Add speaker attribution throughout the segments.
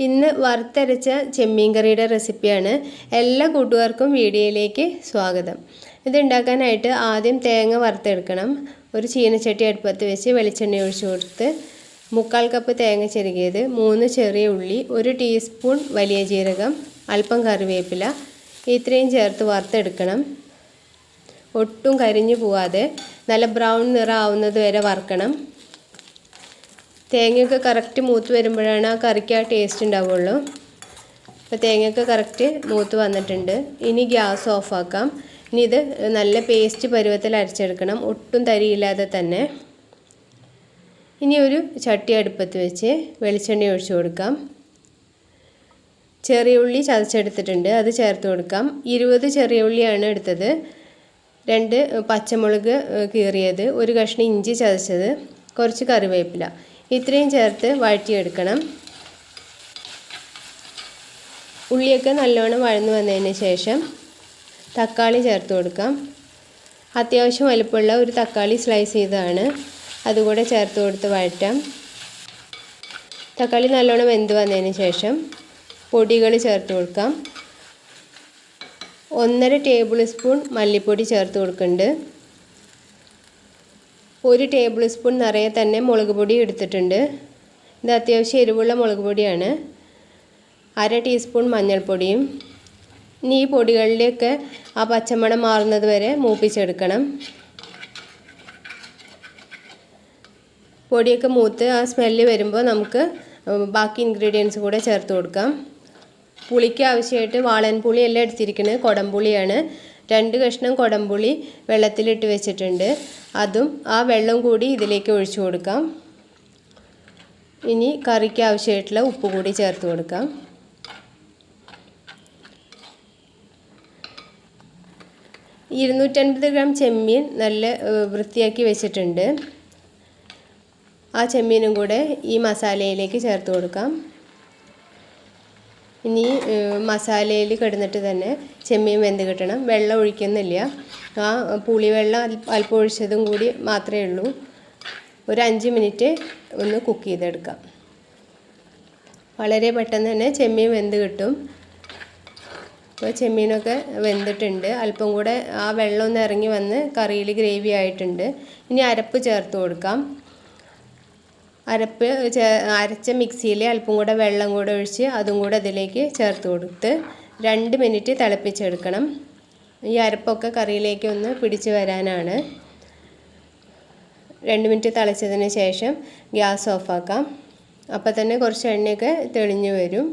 Speaker 1: ഇന്ന് വറുത്തരച്ച ചെമ്മീൻ കറിയുടെ റെസിപ്പിയാണ്. എല്ലാ കൂട്ടുകാർക്കും വീഡിയോയിലേക്ക് സ്വാഗതം. ഇതുണ്ടാക്കാനായിട്ട് ആദ്യം തേങ്ങ വറുത്തെടുക്കണം. ഒരു ചീനച്ചട്ടി അടുപ്പത്ത് വെച്ച് വെളിച്ചെണ്ണ ഒഴിച്ച് കൊടുത്ത് 3/4 കപ്പ് തേങ്ങ ചിരകിയത്, 3 ചെറിയ ഉള്ളി, 1 ടീസ്പൂൺ വലിയ ജീരകം, അല്പം കറിവേപ്പില ഇത്രയും ചേർത്ത് വറുത്തെടുക്കണം. ഒട്ടും കരിഞ്ഞു പോവാതെ നല്ല ബ്രൗൺ നിറം ആവുന്നത് വരെ വറുക്കണം. തേങ്ങയൊക്കെ കറക്റ്റ് മൂത്ത് വരുമ്പോഴാണ് ആ കറിക്ക് ആ ടേസ്റ്റ് ഉണ്ടാവുള്ളൂ. അപ്പോൾ തേങ്ങയൊക്കെ കറക്റ്റ് മൂത്ത് വന്നിട്ടുണ്ട്. ഇനി ഗ്യാസ് ഓഫാക്കാം. ഇനി ഇത് നല്ല പേസ്റ്റ് പരുവത്തിൽ അരച്ചെടുക്കണം, ഒട്ടും തരിയില്ലാതെ തന്നെ. ഇനി ഒരു ചട്ടി അടുപ്പത്ത് വെച്ച് വെളിച്ചെണ്ണ ഒഴിച്ചു കൊടുക്കാം. ചെറിയ ഉള്ളി ചതച്ചെടുത്തിട്ടുണ്ട്, അത് ചേർത്ത് കൊടുക്കാം. 20 ചെറിയ ഉള്ളിയാണ് എടുത്തത്. 2 പച്ചമുളക് കീറിയത്, 1 കഷ്ണം ഇഞ്ചി ചതച്ചത്, കുറച്ച് കറിവേപ്പില ഇത്രയും ചേർത്ത് വഴറ്റിയെടുക്കണം. ഉള്ളിയൊക്കെ നല്ലോണം വഴന്നു വന്നതിന് ശേഷം തക്കാളി ചേർത്ത് കൊടുക്കാം. അത്യാവശ്യം വലുപ്പമുള്ള ഒരു തക്കാളി സ്ലൈസ് ചെയ്തതാണ്, അതുകൂടെ ചേർത്ത് കൊടുത്ത് വഴറ്റാം. തക്കാളി നല്ലോണം വെന്ത് വന്നതിന് ശേഷം പൊടികൾ ചേർത്ത് കൊടുക്കാം. 1.5 ടേബിൾ സ്പൂൺ മല്ലിപ്പൊടി ചേർത്ത് കൊടുക്കുന്നുണ്ട്. 1 ടേബിൾ സ്പൂൺ നിറയെ തന്നെ മുളക് പൊടി എടുത്തിട്ടുണ്ട്. ഇത് അത്യാവശ്യം എരിവുള്ള മുളക് പൊടിയാണ്. 1/2 ടീസ്പൂൺ മഞ്ഞൾപ്പൊടിയും. ഇനി ഈ പൊടികളിലേക്ക് ആ പച്ചമണം മാറുന്നത് വരെ മൂപ്പിച്ചെടുക്കണം. പൊടിയൊക്കെ മൂത്ത് ആ സ്മെല്ല് വരുമ്പോൾ നമുക്ക് ബാക്കി ഇൻഗ്രീഡിയൻസ് കൂടെ ചേർത്ത് കൊടുക്കാം. പുളിക്ക് ആവശ്യമായിട്ട് വാളൻപുളി എല്ലാം എടുത്തിരിക്കുന്നത് കുടംപുളിയാണ്. 2 കഷ്ണം കുടംപുളി വെള്ളത്തിലിട്ട് വെച്ചിട്ടുണ്ട്, അതും ആ വെള്ളം കൂടി ഇതിലേക്ക് ഒഴിച്ചു കൊടുക്കാം. ഇനി കറിക്ക് ആവശ്യമായിട്ടുള്ള ഉപ്പ് കൂടി ചേർത്ത് കൊടുക്കാം. – 250 ഗ്രാം ചെമ്മീൻ നല്ല വൃത്തിയാക്കി വെച്ചിട്ടുണ്ട്. ആ ചെമ്മീനും കൂടെ ഈ മസാലയിലേക്ക് ചേർത്ത് കൊടുക്കാം. ഇനി മസാലയിൽ കിടന്നിട്ട് തന്നെ ചെമ്മീൻ വെന്ത് കിട്ടണം. വെള്ളം ഒഴിക്കുന്നില്ല, ആ പുളിവെള്ളം അല്പം ഒഴിച്ചതും കൂടി മാത്രമേ ഉള്ളൂ. ഒരു 5 മിനിറ്റ് ഒന്ന് കുക്ക് ചെയ്തെടുക്കാം. വളരെ പെട്ടെന്ന് തന്നെ ചെമ്മീൻ വെന്ത് കിട്ടും. അപ്പോൾ ചെമ്മീനൊക്കെ വെന്തിട്ടുണ്ട്. അല്പം കൂടെ ആ വെള്ളം ഒന്ന് ഇറങ്ങി വന്ന് കറിയിൽ ഗ്രേവി ആയിട്ടുണ്ട്. ഇനി അരപ്പ് ചേർത്ത് കൊടുക്കാം. അരച്ച മിക്സിയിൽ അല്പം കൂടെ വെള്ളം കൂടെ ഒഴിച്ച് അതും കൂടെ അതിലേക്ക് ചേർത്ത് കൊടുത്ത് 2 മിനിറ്റ് തിളപ്പിച്ചെടുക്കണം. ഈ അരപ്പൊക്കെ കറിയിലേക്ക് ഒന്ന് പിടിച്ച് വരാനാണ്. 2 മിനിറ്റ് തിളച്ചതിന് ശേഷം ഗ്യാസ് ഓഫാക്കാം. അപ്പോൾ തന്നെ കുറച്ച് എണ്ണയൊക്കെ തെളിഞ്ഞു വരും.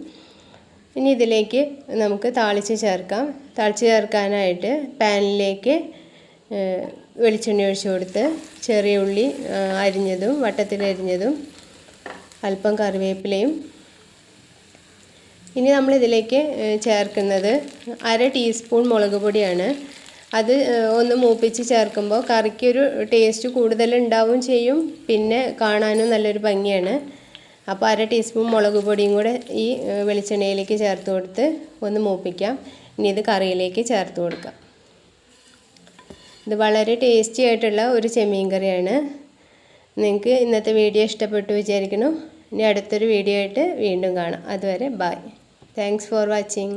Speaker 1: ഇനി ഇതിലേക്ക് നമുക്ക് താളിച്ച് ചേർക്കാം. താളിച്ച് ചേർക്കാനായിട്ട് പാനിലേക്ക് വെളിച്ചെണ്ണ ഒഴിച്ച് കൊടുത്ത് ചെറിയ ഉള്ളി അരിഞ്ഞതും വട്ടത്തിലരിഞ്ഞതും അല്പം കറിവേപ്പിലയും. ഇനി നമ്മളിതിലേക്ക് ചേർക്കുന്നത് 1/2 ടീസ്പൂൺ മുളക് പൊടിയാണ്. അത് ഒന്ന് മൂപ്പിച്ച് ചേർക്കുമ്പോൾ കറിക്കൊരു ടേസ്റ്റ് കൂടുതലുണ്ടാവും ചെയ്യും, പിന്നെ കാണാനും നല്ലൊരു ഭംഗിയാണ്. അപ്പോൾ 1/2 ടീസ്പൂൺ മുളക് പൊടിയും കൂടെ ഈ വെളിച്ചെണ്ണയിലേക്ക് ചേർത്ത് കൊടുത്ത് ഒന്ന് മൂപ്പിക്കാം. ഇനി ഇത് കറിയിലേക്ക് ചേർത്ത് കൊടുക്കാം. ഇത് വളരെ ടേസ്റ്റി ആയിട്ടുള്ള ഒരു ചെമ്മീൻ കറിയാണ്. നിങ്ങൾക്ക് ഇന്നത്തെ വീഡിയോ ഇഷ്ടപ്പെട്ടു വിചാരിക്കുന്നു. ഇനി അടുത്തൊരു വീഡിയോ ആയിട്ട് വീണ്ടും കാണാം. അതുവരെ ബൈ. Thanks for watching.